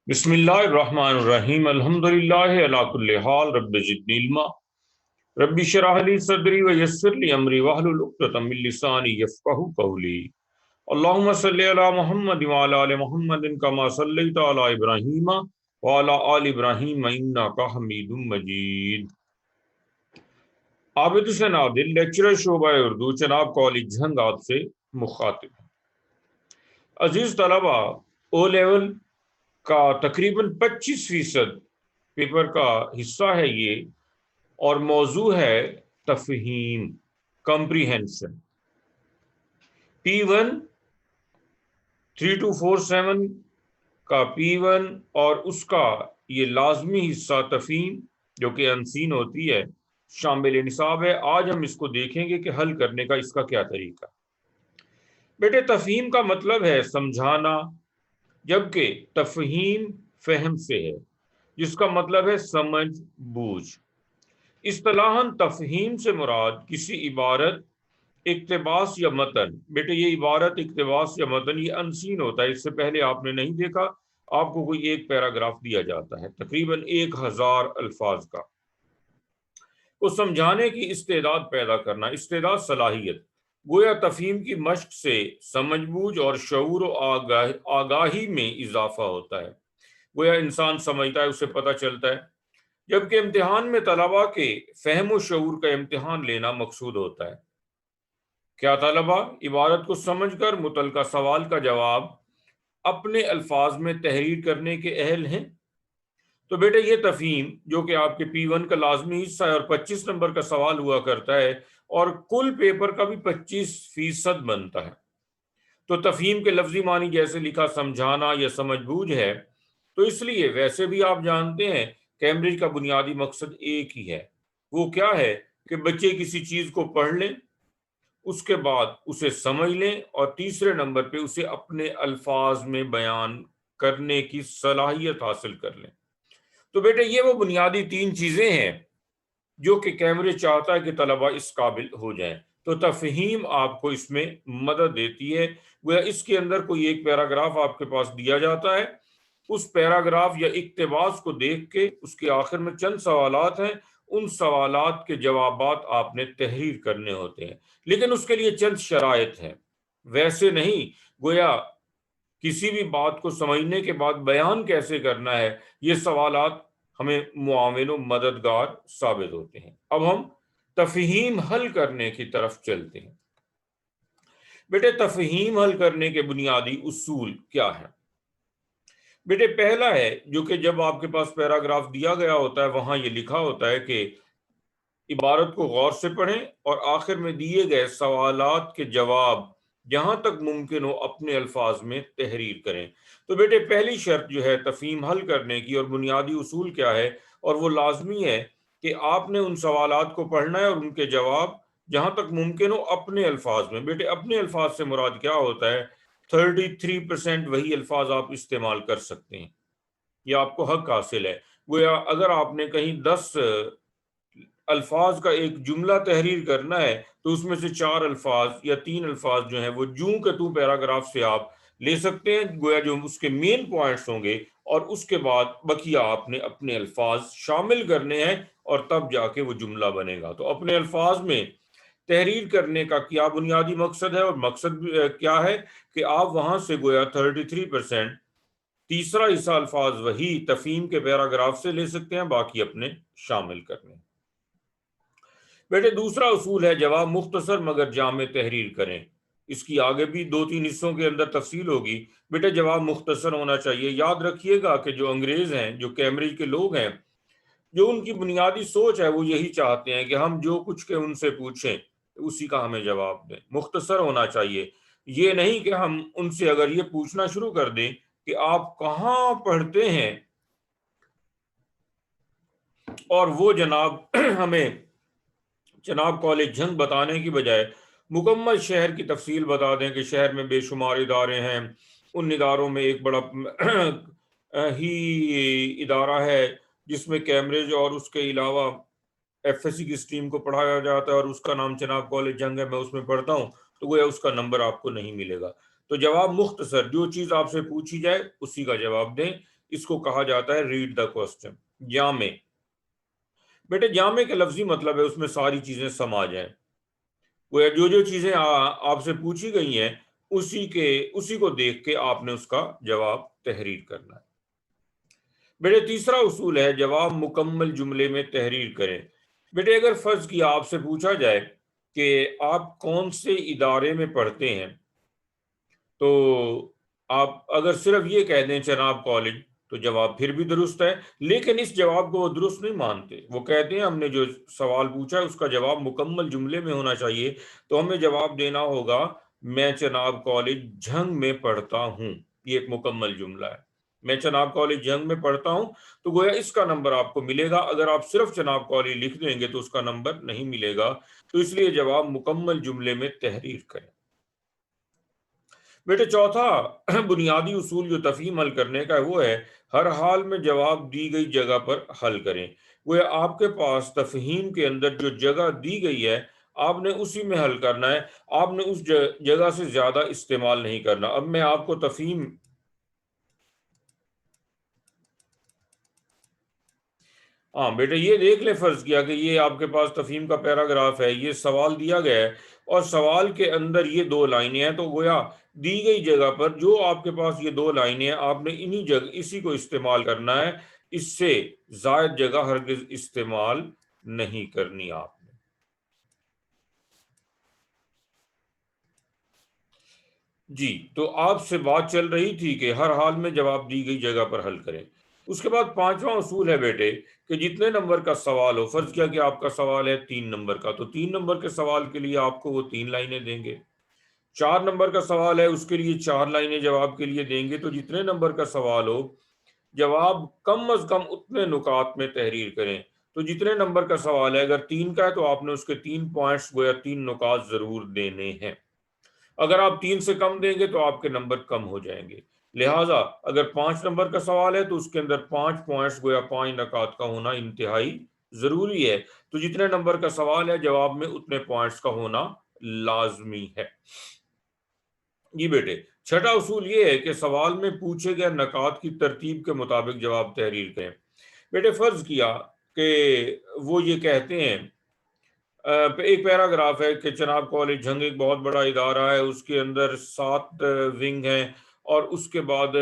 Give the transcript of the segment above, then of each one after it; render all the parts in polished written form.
بسم اللہ الرحمن الرحیم الحمدللہ علی کل حال رب زدنی علما رب اشرح لی صدری ویسر لی امری واحلل عقدۃ من لسانی یفقهوا قولی اللهم صل علی محمد وعلی آل محمد کما صلیت علی ابراہیم وعلی آل ابراہیم انک حمید مجید۔ عابد حسین عادل لیکچرر شعبہ اردو جناب کالج جھنگات سے مخاطب ہیں۔ عزیز طلبہ، او لیول کا تقریباً 25% پیپر کا حصہ ہے یہ، اور موضوع ہے تفہیم، کمپریہنشن۔ P1 3247 کا P1 اور اس کا یہ لازمی حصہ تفہیم جو کہ انسین ہوتی ہے، شامل نصاب ہے۔ آج ہم اس کو دیکھیں گے کہ حل کرنے کا اس کا کیا طریقہ۔ بیٹے، تفہیم کا مطلب ہے سمجھانا، جبکہ تفہیم فہم سے ہے، جس کا مطلب ہے سمجھ بوجھ۔ اصطلاحاً تفہیم سے مراد کسی عبارت، اقتباس یا متن۔ بیٹے، یہ عبارت، اقتباس یا متن یہ انسین ہوتا ہے، اس سے پہلے آپ نے نہیں دیکھا۔ آپ کو کوئی ایک پیراگراف دیا جاتا ہے تقریباً 1000 الفاظ کا، کو سمجھانے کی استعداد پیدا کرنا، استعداد صلاحیت۔ گویا تفہیم کی مشق سے سمجھ بوجھ اور شعور و آگاہی میں اضافہ ہوتا ہے۔ گویا انسان سمجھتا ہے، اسے پتہ چلتا ہے، جبکہ امتحان میں طلباء کے فہم و شعور کا امتحان لینا مقصود ہوتا ہے۔ کیا طلباء عبارت کو سمجھ کر متعلقہ سوال کا جواب اپنے الفاظ میں تحریر کرنے کے اہل ہیں؟ تو بیٹے، یہ تفہیم جو کہ آپ کے P1 کا لازمی حصہ ہے اور 25 نمبر کا سوال ہوا کرتا ہے، اور کل پیپر کا بھی 25% بنتا ہے۔ تو تفہیم کے لفظی معنی جیسے لکھا سمجھانا یا سمجھ بوجھ ہے، تو اس لیے ویسے بھی آپ جانتے ہیں کیمبرج کا بنیادی مقصد ایک ہی ہے۔ وہ کیا ہے کہ بچے کسی چیز کو پڑھ لیں، اس کے بعد اسے سمجھ لیں، اور تیسرے نمبر پہ اسے اپنے الفاظ میں بیان کرنے کی صلاحیت حاصل کر لیں۔ تو بیٹے، یہ وہ بنیادی 3 چیزیں ہیں جو کہ کیمبرج چاہتا ہے کہ طلباء اس قابل ہو جائیں۔ تو تفہیم آپ کو اس میں مدد دیتی ہے۔ گویا اس کے اندر کوئی ایک پیراگراف آپ کے پاس دیا جاتا ہے، اس پیراگراف یا اقتباس کو دیکھ کے اس کے آخر میں چند سوالات ہیں، ان سوالات کے جوابات آپ نے تحریر کرنے ہوتے ہیں، لیکن اس کے لیے چند شرائط ہیں۔ ویسے نہیں، گویا کسی بھی بات کو سمجھنے کے بعد بیان کیسے کرنا ہے، یہ سوالات ہمیں معاون و مددگار ثابت ہوتے ہیں۔ اب ہم تفہیم حل کرنے کی طرف چلتے ہیں۔ بیٹے، تفہیم حل کرنے کے بنیادی اصول کیا ہیں؟ بیٹے، پہلا ہے جو کہ جب آپ کے پاس پیراگراف دیا گیا ہوتا ہے وہاں یہ لکھا ہوتا ہے کہ عبارت کو غور سے پڑھیں اور آخر میں دیے گئے سوالات کے جواب جہاں تک ممکن ہو اپنے الفاظ میں تحریر کریں۔ تو بیٹے، پہلی شرط جو ہے تفہیم حل کرنے کی اور بنیادی اصول کیا ہے، اور وہ لازمی ہے کہ آپ نے ان سوالات کو پڑھنا ہے اور ان کے جواب جہاں تک ممکن ہو اپنے الفاظ میں۔ بیٹے، اپنے الفاظ سے مراد کیا ہوتا ہے؟ 33% وہی الفاظ آپ استعمال کر سکتے ہیں، یہ آپ کو حق حاصل ہے۔ گویا اگر آپ نے کہیں 10 الفاظ کا ایک جملہ تحریر کرنا ہے تو اس میں سے 4 الفاظ یا 3 الفاظ جو ہیں وہ جوں کہ توں پیراگراف سے آپ لے سکتے ہیں، گویا جو اس کے مین پوائنٹس ہوں گے، اور اس کے بعد بقیہ آپ نے اپنے الفاظ شامل کرنے ہیں اور تب جا کے وہ جملہ بنے گا۔ تو اپنے الفاظ میں تحریر کرنے کا کیا بنیادی مقصد ہے، اور مقصد کیا ہے کہ آپ وہاں سے گویا 33% تیسرا حصہ الفاظ وہی تفہیم کے پیراگراف سے لے سکتے ہیں، باقی اپنے شامل کرنے۔ بیٹے، دوسرا اصول ہے جواب مختصر مگر جامع تحریر کریں۔ اس کی آگے بھی 2-3 حصوں کے اندر تفصیل ہوگی۔ بیٹے، جواب مختصر ہونا چاہیے۔ یاد رکھیے گا کہ جو انگریز ہیں، جو کیمبرج کے لوگ ہیں، جو ان کی بنیادی سوچ ہے وہ یہی چاہتے ہیں کہ ہم جو کچھ کے ان سے پوچھیں اسی کا ہمیں جواب دیں۔ مختصر ہونا چاہیے، یہ نہیں کہ ہم ان سے اگر یہ پوچھنا شروع کر دیں کہ آپ کہاں پڑھتے ہیں، اور وہ ہمیں جناب کالج جھنگ بتانے کی بجائے مکمل شہر کی تفصیل بتا دیں کہ شہر میں بے شمار ادارے ہیں، ان اداروں میں ایک بڑا ہی ادارہ ہے جس میں کیمبرج اور اس کے علاوہ ایف ایس سی کی اسٹریم کو پڑھایا جاتا ہے، اور اس کا نام جناب کالج جنگ ہے، میں اس میں پڑھتا ہوں، تو گویا اس کا نمبر آپ کو نہیں ملے گا۔ تو جواب مختصر، جو چیز آپ سے پوچھی جائے اسی کا جواب دیں۔ اس کو کہا جاتا ہے ریڈ دا کوسچن، جامع۔ بیٹے جامع کا لفظی مطلب ہے اس میں ساری چیزیں سما جائیں، وہ جو جو چیزیں آپ سے پوچھی گئی ہیں اسی کو دیکھ کے آپ نے اس کا جواب تحریر کرنا ہے۔ بیٹے تیسرا اصول ہے جواب مکمل جملے میں تحریر کریں۔ بیٹے اگر فرض کیا آپ سے پوچھا جائے کہ آپ کون سے ادارے میں پڑھتے ہیں، تو آپ اگر صرف یہ کہہ دیں چناب کالج تو جواب پھر بھی درست ہے، لیکن اس جواب کو وہ درست نہیں مانتے۔ وہ کہتے ہیں ہم نے جو سوال پوچھا ہے اس کا جواب مکمل جملے میں ہونا چاہیے، تو ہمیں جواب دینا ہوگا میں چناب کالج جھنگ میں پڑھتا ہوں۔ یہ ایک مکمل جملہ ہے، میں چناب کالج جھنگ میں پڑھتا ہوں، تو گویا اس کا نمبر آپ کو ملے گا۔ اگر آپ صرف چناب کالج لکھ دیں گے تو اس کا نمبر نہیں ملے گا، تو اس لیے جواب مکمل جملے میں تحریر کریں۔ بیٹے چوتھا بنیادی اصول جو تفہیم حل کرنے کا ہے وہ ہے ہر حال میں جواب دی گئی جگہ پر حل کریں۔ وہ آپ کے پاس تفہیم کے اندر جو جگہ دی گئی ہے آپ نے اسی میں حل کرنا ہے، آپ نے اس جگہ سے زیادہ استعمال نہیں کرنا۔ اب میں آپ کو تفہیم ہاں بیٹے یہ دیکھ لیں، فرض کیا کہ یہ آپ کے پاس تفہیم کا پیراگراف ہے، یہ سوال دیا گیا ہے اور سوال کے اندر یہ دو لائنیں ہیں، تو گویا دی گئی جگہ پر جو آپ کے پاس یہ دو لائنیں ہیں آپ نے اسی کو استعمال کرنا ہے، اس سے زائد جگہ ہرگز استعمال نہیں کرنی آپ نے۔ جی تو آپ سے بات چل رہی تھی کہ ہر حال میں جواب دی گئی جگہ پر حل کریں۔ اس کے بعد پانچواں اصول ہے بیٹے کہ جتنے نمبر کا سوال ہو، فرض کیا کہ آپ کا سوال ہے 3 نمبر کا، تو 3 نمبر کے سوال کے لیے آپ کو وہ 3 لائنیں دیں گے۔ 4 نمبر کا سوال ہے اس کے لیے 4 لائنیں جواب کے لیے دیں گے۔ تو جتنے نمبر کا سوال ہو جواب کم از کم اتنے نکات میں تحریر کریں۔ تو جتنے نمبر کا سوال ہے اگر 3 کا ہے تو آپ نے اس کے 3 پوائنٹس گویا 3 نکات ضرور دینے ہیں۔ اگر آپ 3 سے کم دیں گے تو آپ کے نمبر کم ہو جائیں گے، لہٰذا اگر 5 نمبر کا سوال ہے تو اس کے اندر 5 پوائنٹس گویا 5 نکات کا ہونا انتہائی ضروری ہے۔ تو جتنے نمبر کا سوال ہے جواب میں اتنے پوائنٹس کا ہونا لازمی ہے۔ جی بیٹے چھٹا اصول یہ ہے کہ سوال میں پوچھے گئے نکات کی ترتیب کے مطابق جواب تحریر کریں۔ بیٹے فرض کیا کہ وہ یہ کہتے ہیں ایک پیراگراف ہے کہ چناب کالج جھنگ ایک بہت بڑا ادارہ ہے، اس کے اندر 7 ونگ ہیں، اور اس کے بعد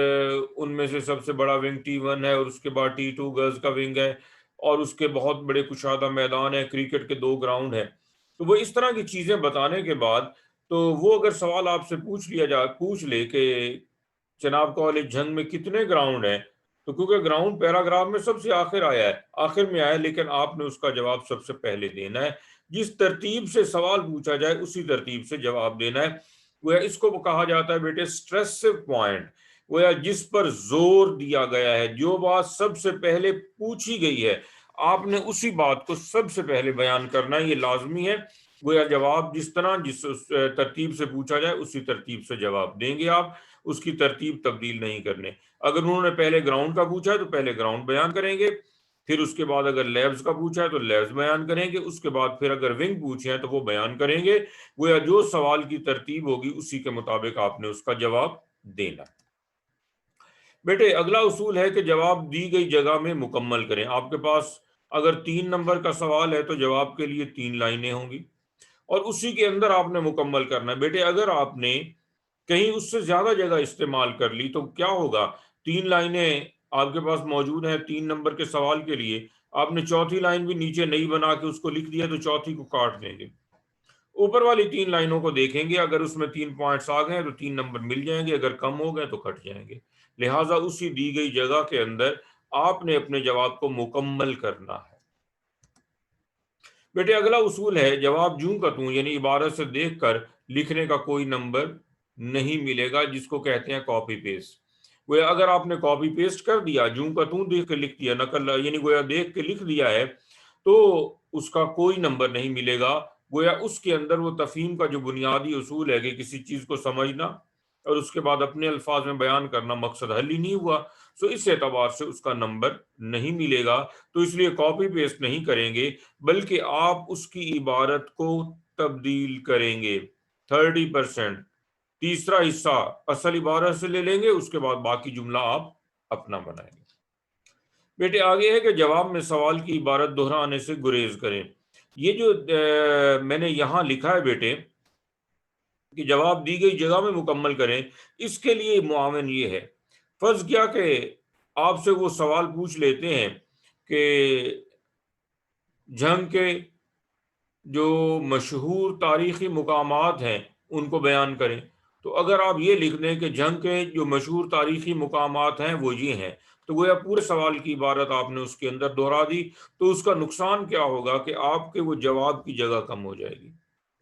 ان میں سے سب سے بڑا ونگ T1 ہے، اور اس کے بعد T2 گرلز کا ونگ ہے، اور اس کے بہت بڑے کشادہ میدان ہیں، کرکٹ کے 2 گراؤنڈ ہیں۔ تو وہ اس طرح کی چیزیں بتانے کے بعد تو وہ اگر سوال آپ سے پوچھ لے کہ چناب کالج جھنگ میں کتنے گراؤنڈ ہیں، تو کیونکہ گراؤنڈ پیراگراف میں سب سے آخر میں آیا ہے، لیکن آپ نے اس کا جواب سب سے پہلے دینا ہے۔ جس ترتیب سے سوال پوچھا جائے اسی ترتیب سے جواب دینا ہے۔ گویا اس کو کہا جاتا ہے بیٹے اسٹریسو پوائنٹ، گویا جس پر زور دیا گیا ہے، جو بات سب سے پہلے پوچھی گئی ہے آپ نے اسی بات کو سب سے پہلے بیان کرنا ہے، یہ لازمی ہے۔ گویا جواب جس ترتیب سے پوچھا جائے اسی ترتیب سے جواب دیں گے آپ، اس کی ترتیب تبدیل نہیں کرنے۔ اگر انہوں نے پہلے گراؤنڈ کا پوچھا ہے تو پہلے گراؤنڈ بیان کریں گے، پھر اس کے بعد اگر لیبز کا پوچھا ہے تو لیبز بیان کریں گے، اس کے بعد پھر اگر ونگ پوچھے ہیں تو وہ بیان کریں گے۔ گویا جو سوال کی ترتیب ہوگی اسی کے مطابق آپ نے اس کا جواب دینا۔ بیٹے اگلا اصول ہے کہ جواب دی گئی جگہ میں مکمل کریں۔ آپ کے پاس اگر 3 نمبر کا سوال ہے تو جواب کے لیے 3 لائنیں ہوں گی اور اسی کے اندر آپ نے مکمل کرنا ہے۔ بیٹے اگر آپ نے کہیں اس سے زیادہ جگہ استعمال کر لی تو کیا ہوگا؟ 3 لائنیں آپ کے پاس موجود ہیں 3 نمبر کے سوال کے لیے، آپ نے چوتھی لائن بھی نیچے نہیں بنا کے اس کو لکھ دیا تو چوتھی کو کاٹ دیں گے، اوپر والی 3 لائنوں کو دیکھیں گے، اگر اس میں 3 پوائنٹس آ گئے تو 3 نمبر مل جائیں گے، اگر کم ہو گئے تو کٹ جائیں گے۔ لہٰذا اسی دی گئی جگہ کے اندر آپ نے اپنے جواب کو مکمل کرنا ہے۔ بیٹے اگلا اصول ہے جواب جوں کا توں، یعنی عبارت سے دیکھ کر لکھنے کا کوئی نمبر نہیں ملے گا، جس کو کہتے ہیں کاپی پیسٹ۔ گویا اگر آپ نے کاپی پیسٹ کر دیا، جوں کا توں دیکھ کے لکھ دیا، نقل یعنی گویا دیکھ کے لکھ دیا ہے، تو اس کا کوئی نمبر نہیں ملے گا۔ گویا اس کے اندر وہ تفہیم کا جو بنیادی اصول ہے کہ کسی چیز کو سمجھنا اور اس کے بعد اپنے الفاظ میں بیان کرنا، مقصد حل ہی نہیں ہوا، سو اس اعتبار سے اس کا نمبر نہیں ملے گا۔ تو اس لیے کاپی پیسٹ نہیں کریں گے، بلکہ آپ اس کی عبارت کو تبدیل کریں گے 30%، تیسرا حصہ اصل عبارت سے لے لیں گے، اس کے بعد باقی جملہ آپ اپنا بنائیں گے۔ بیٹے آگے ہے کہ جواب میں سوال کی عبارت دہرانے سے گریز کریں۔ یہ جو میں نے یہاں لکھا ہے بیٹے کہ جواب دی گئی جگہ میں مکمل کریں، اس کے لیے معاون یہ ہے، فرض کیا کہ آپ سے وہ سوال پوچھ لیتے ہیں کہ جنگ کے جو مشہور تاریخی مقامات ہیں ان کو بیان کریں، تو اگر آپ یہ لکھ دیں کہ جنگ کے جو مشہور تاریخی مقامات ہیں وہ یہ ہیں، تو گویا پورے سوال کی عبارت آپ نے اس کے اندر دہرا دی، تو اس کا نقصان کیا ہوگا کہ آپ کے وہ جواب کی جگہ کم ہو جائے گی۔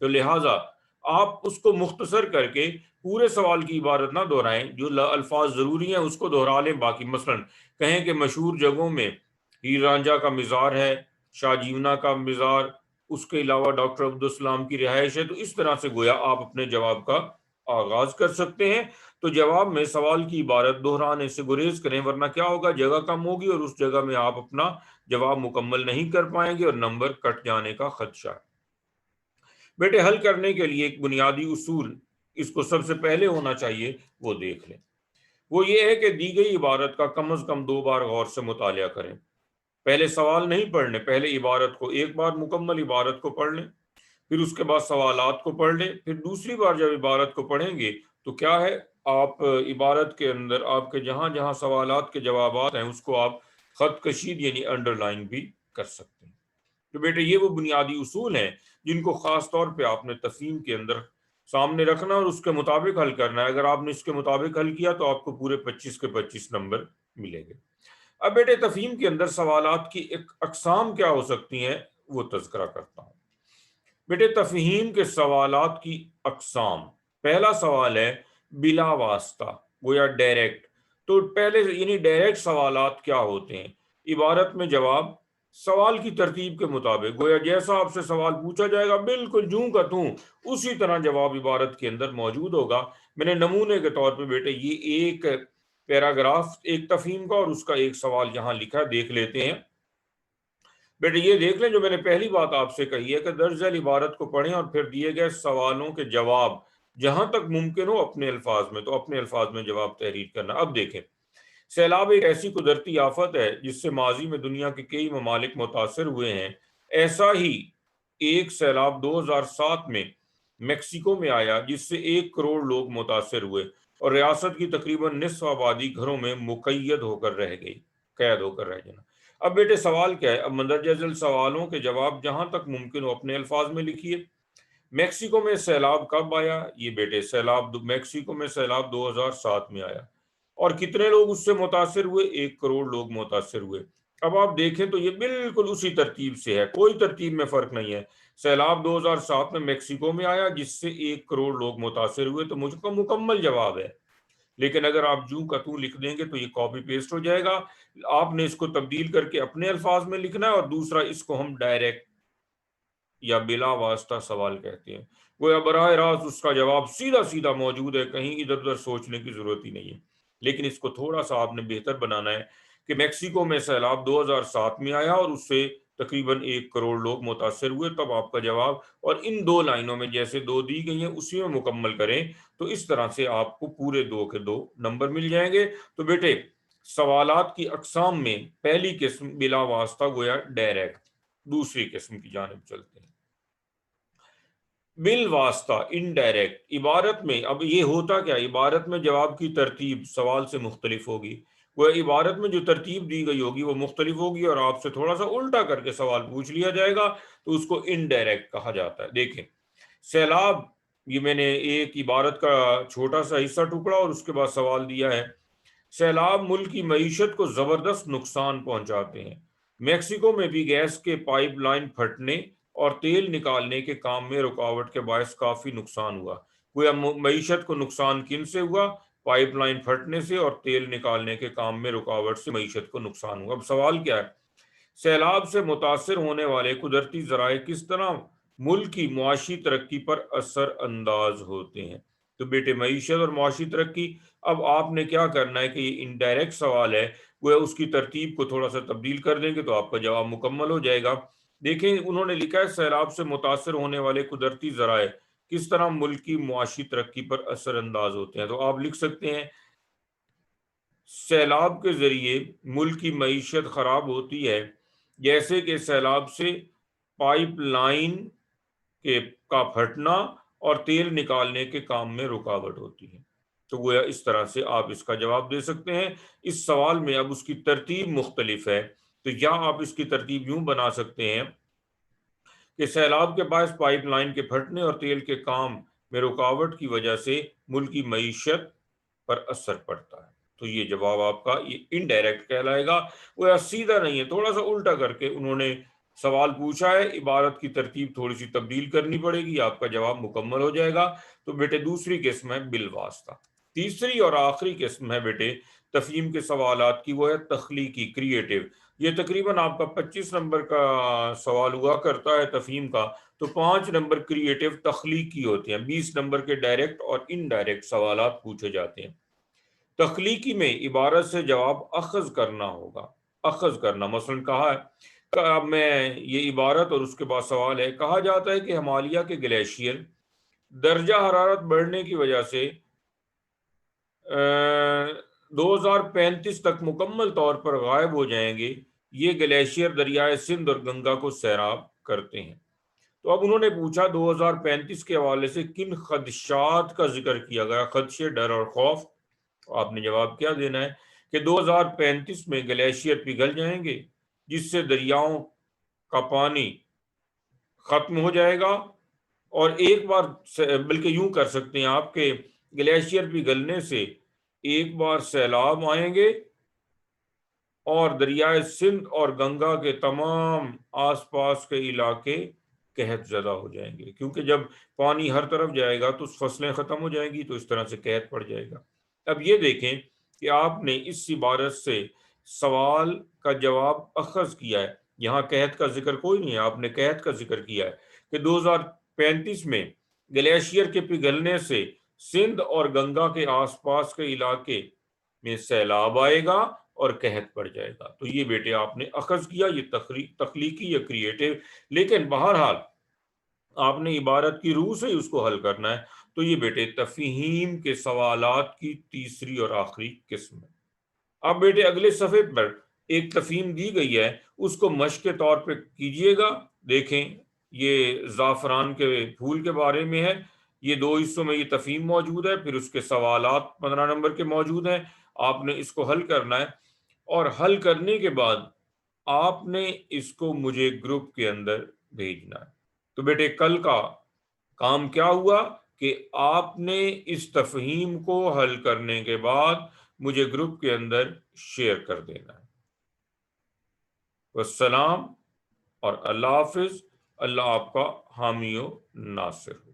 تو لہٰذا آپ اس کو مختصر کر کے پورے سوال کی عبارت نہ دہرائیں، جو الفاظ ضروری ہیں اس کو دہرا لیں، باقی مثلا کہیں کہ مشہور جگہوں میں ہیر رانجھا کا مزار ہے، شاہ جیونا کا مزار، اس کے علاوہ ڈاکٹر عبدالسلام کی رہائش ہے، تو اس طرح سے گویا آپ اپنے جواب کا آغاز کر سکتے ہیں۔ تو جواب میں سوال کی عبارت دہرانے سے گریز کریں، ورنہ کیا ہوگا، جگہ کم ہوگی اور اس جگہ میں آپ اپنا جواب مکمل نہیں کر پائیں گے اور نمبر کٹ جانے کا خدشہ ہے۔ بیٹے حل کرنے کے لیے ایک بنیادی اصول اس کو سب سے پہلے ہونا چاہیے، وہ دیکھ لیں۔ وہ یہ ہے کہ دی گئی عبارت کا کم از کم 2 بار غور سے مطالعہ کریں۔ پہلے سوال نہیں پڑھنے، پہلے عبارت کو ایک بار مکمل عبارت کو پڑھ لیں، پھر اس کے بعد سوالات کو پڑھ لیں، پھر دوسری بار جب عبارت کو پڑھیں گے تو کیا ہے، آپ عبارت کے اندر آپ کے جہاں جہاں سوالات کے جوابات ہیں اس کو آپ خط کشید یعنی انڈر لائن بھی کر سکتے ہیں۔ تو بیٹے یہ وہ بنیادی اصول ہیں جن کو خاص طور پہ آپ نے تفہیم کے اندر سامنے رکھنا اور اس کے مطابق حل کرنا ہے۔ اگر آپ نے اس کے مطابق حل کیا تو آپ کو پورے 25 کے 25 نمبر ملیں گے۔ اب بیٹے تفہیم کے اندر سوالات کی ایک اقسام کیا ہو سکتی ہیں وہ تذکرہ کرتا ہوں۔ بیٹے تفہیم کے سوالات کی اقسام، پہلا سوال ہے بلا واسطہ، گویا ڈائریکٹ۔ تو پہلے یعنی ڈائریکٹ سوالات کیا ہوتے ہیں؟ عبارت میں جواب سوال کی ترتیب کے مطابق، گویا جیسا آپ سے سوال پوچھا جائے گا بالکل جوں کا توں اسی طرح جواب عبارت کے اندر موجود ہوگا۔ میں نے نمونے کے طور پہ بیٹے یہ ایک پیراگراف ایک تفہیم کا اور اس کا ایک سوال یہاں لکھا، دیکھ لیتے ہیں۔ بیٹے یہ دیکھ لیں جو میں نے پہلی بات آپ سے کہی ہے کہ درج ذیل عبارت کو پڑھیں اور پھر دیے گئے سوالوں کے جواب جہاں تک ممکن ہو اپنے الفاظ میں، تو اپنے الفاظ میں جواب تحریر کرنا۔ اب دیکھیں، سیلاب ایک ایسی قدرتی آفت ہے جس سے ماضی میں دنیا کے کئی ممالک متاثر ہوئے ہیں۔ ایسا ہی ایک سیلاب 2007 میں میکسیکو میں آیا جس سے 1 کروڑ لوگ متاثر ہوئے اور ریاست کی تقریباً نصف آبادی گھروں میں مقید ہو کر رہ گئی، قید ہو کر رہ جانا۔ اب بیٹے سوال کیا ہے؟ اب مندرجہ ذیل سوالوں کے جواب جہاں تک ممکن ہو اپنے الفاظ میں لکھیے۔ میکسیکو میں سیلاب کب آیا؟ یہ بیٹے میکسیکو میں سیلاب 2007 میں آیا، اور کتنے لوگ اس سے متاثر ہوئے؟ 1 کروڑ لوگ متاثر ہوئے۔ اب آپ دیکھیں تو یہ بالکل اسی ترتیب سے ہے، کوئی ترتیب میں فرق نہیں ہے۔ سیلاب 2007 میں میکسیکو میں آیا جس سے 1 کروڑ لوگ متاثر ہوئے، تو مجھ کو مکمل جواب ہے۔ لیکن اگر آپ جوں کا توں لکھ دیں گے تو یہ کاپی پیسٹ ہو جائے گا۔ آپ نے اس کو تبدیل کر کے اپنے الفاظ میں لکھنا ہے، اور دوسرا اس کو ہم ڈائریکٹ یا بلا واسطہ سوال کہتے ہیں، گویا براہ راست اس کا جواب سیدھا سیدھا موجود ہے، کہیں ادھر ادھر سوچنے کی ضرورت ہی نہیں ہے۔ لیکن اس کو تھوڑا سا آپ نے بہتر بنانا ہے کہ میکسیکو میں سیلاب 2007 میں آیا اور اس سے تقریباً 1 کروڑ لوگ متاثر ہوئے، تب آپ کا جواب، اور ان 2 لائنوں میں جیسے 2 دی گئی ہیں اسی میں مکمل کریں، تو اس طرح سے آپ کو پورے 2 کے 2 نمبر مل جائیں گے۔ تو بیٹے سوالات کی اقسام میں پہلی قسم بلا واسطہ گویا ڈائریکٹ، دوسری قسم کی جانب چلتے ہیں بالواسطہ انڈائریکٹ۔ عبارت میں اب یہ ہوتا کیا، عبارت میں جواب کی ترتیب سوال سے مختلف ہوگی، وہ عبارت میں جو ترتیب دی گئی ہوگی وہ مختلف ہوگی، اور آپ سے تھوڑا سا الٹا کر کے سوال پوچھ لیا جائے گا تو اس کو انڈائریکٹ کہا جاتا ہے۔ دیکھیں سیلاب، یہ میں نے ایک عبارت کا چھوٹا سا حصہ ٹکڑا اور اس کے بعد سوال دیا ہے، سیلاب ملک کی معیشت کو زبردست نقصان پہنچاتے ہیں۔ میکسیکو میں بھی گیس کے پائپ لائن پھٹنے اور تیل نکالنے کے کام میں رکاوٹ کے باعث کافی نقصان ہوا۔ گویا معیشت کو نقصان کن سے ہوا؟ پائپ لائن پھٹنے سے اور تیل نکالنے کے کام میں رکاوٹ سے معیشت کو نقصان ہوا۔ اب سوال کیا ہے؟ سیلاب سے متاثر ہونے والے قدرتی ذرائع کس طرح ملک کی معاشی ترقی پر اثر انداز ہوتے ہیں؟ تو بیٹے معیشت اور معاشی ترقی، اب آپ نے کیا کرنا ہے کہ یہ انڈائریکٹ سوال ہے، وہ اس کی ترتیب کو تھوڑا سا تبدیل کر دیں گے تو آپ کا جواب مکمل ہو جائے گا۔ دیکھیں انہوں نے لکھا ہے سیلاب سے متاثر ہونے والے قدرتی ذرائع کس طرح ملک کی معاشی ترقی پر اثر انداز ہوتے ہیں، تو آپ لکھ سکتے ہیں سیلاب کے ذریعے ملک کی معیشت خراب ہوتی ہے، جیسے کہ سیلاب سے پائپ لائن کا پھٹنا اور تیل نکالنے کے کام میں رکاوٹ ہوتی ہے۔ تو گویا اس طرح سے آپ اس کا جواب دے سکتے ہیں۔ اس سوال میں اب اس کی ترتیب مختلف ہے، تو یا آپ اس کی ترتیب یوں بنا سکتے ہیں کہ سیلاب کے باعث پائپ لائن کے پھٹنے اور تیل کے کام میں رکاوٹ کی وجہ سے ملکی معیشت پر اثر پڑتا ہے۔ تو یہ جواب آپ کا یہ انڈائریکٹ کہلائے گا، وہ سیدھا نہیں ہے، تھوڑا سا الٹا کر کے انہوں نے سوال پوچھا ہے، عبارت کی ترتیب تھوڑی سی تبدیل کرنی پڑے گی، آپ کا جواب مکمل ہو جائے گا۔ تو بیٹے دوسری قسم ہے بالواسطہ۔ تیسری اور آخری قسم ہے بیٹے تفہیم کے سوالات کی، وہ ہے تخلیقی، کریٹو۔ یہ تقریباً آپ کا 25 نمبر کا سوال ہوا کرتا ہے تفہیم کا، تو 5 نمبر کریٹو تخلیقی ہوتے ہیں، 20 نمبر کے ڈائریکٹ اور انڈائریکٹ سوالات پوچھے جاتے ہیں۔ تخلیقی میں عبارت سے جواب اخذ کرنا ہوگا، اخذ کرنا۔ مثلا کہا ہے میں یہ عبارت اور اس کے بعد سوال ہے، کہا جاتا ہے کہ ہمالیہ کے گلیشیئر درجہ حرارت بڑھنے کی وجہ سے 2035 تک مکمل طور پر غائب ہو جائیں گے۔ یہ گلیشیئر دریائے سندھ اور گنگا کو سیراب کرتے ہیں۔ تو اب انہوں نے پوچھا 2035 کے حوالے سے کن خدشات کا ذکر کیا گیا، خدشے، ڈر اور خوف۔ آپ نے جواب کیا دینا ہے کہ 2035 میں گلیشیئر پگھل جائیں گے، جس سے دریاؤں کا پانی ختم ہو جائے گا، اور ایک بار بلکہ یوں کر سکتے ہیں آپ کے گلیشیئر پگھلنے سے ایک بار سیلاب آئیں گے اور دریائے سندھ اور گنگا کے تمام آس پاس کے علاقے قحط زدہ ہو جائیں گے، کیونکہ جب پانی ہر طرف جائے گا تو فصلیں ختم ہو جائیں گی، تو اس طرح سے قحط پڑ جائے گا۔ اب یہ دیکھیں کہ آپ نے اس عبارت سے سوال کا جواب اخذ کیا ہے، یہاں قحط کا ذکر کوئی نہیں ہے، آپ نے قحط کا ذکر کیا ہے کہ 2035 میں گلیشیئر کے پگھلنے سے سندھ اور گنگا کے آس پاس کے علاقے میں سیلاب آئے گا اور قحط پڑ جائے گا۔ تو یہ بیٹے آپ نے اخذ کیا، یہ تخلیقی یا کریٹو، لیکن بہرحال آپ نے عبارت کی روح سے ہی اس کو حل کرنا ہے۔ تو یہ بیٹے تفہیم کے سوالات کی تیسری اور آخری قسم ہے۔ اب بیٹے اگلے صفحے پر ایک تفہیم دی گئی ہے، اس کو مشق کے طور پہ کیجئے گا۔ دیکھیں یہ زعفران کے پھول کے بارے میں ہے، یہ 2 حصوں میں یہ تفہیم موجود ہے، پھر اس کے سوالات 15 نمبر کے موجود ہیں، آپ نے اس کو حل کرنا ہے، اور حل کرنے کے بعد آپ نے اس کو مجھے گروپ کے اندر بھیجنا ہے۔ تو بیٹے کل کا کام کیا ہوا کہ آپ نے اس تفہیم کو حل کرنے کے بعد مجھے گروپ کے اندر شیئر کر دینا ہے۔ والسلام اور اللہ حافظ۔ اللہ آپ کا حامی و ناصر ہو۔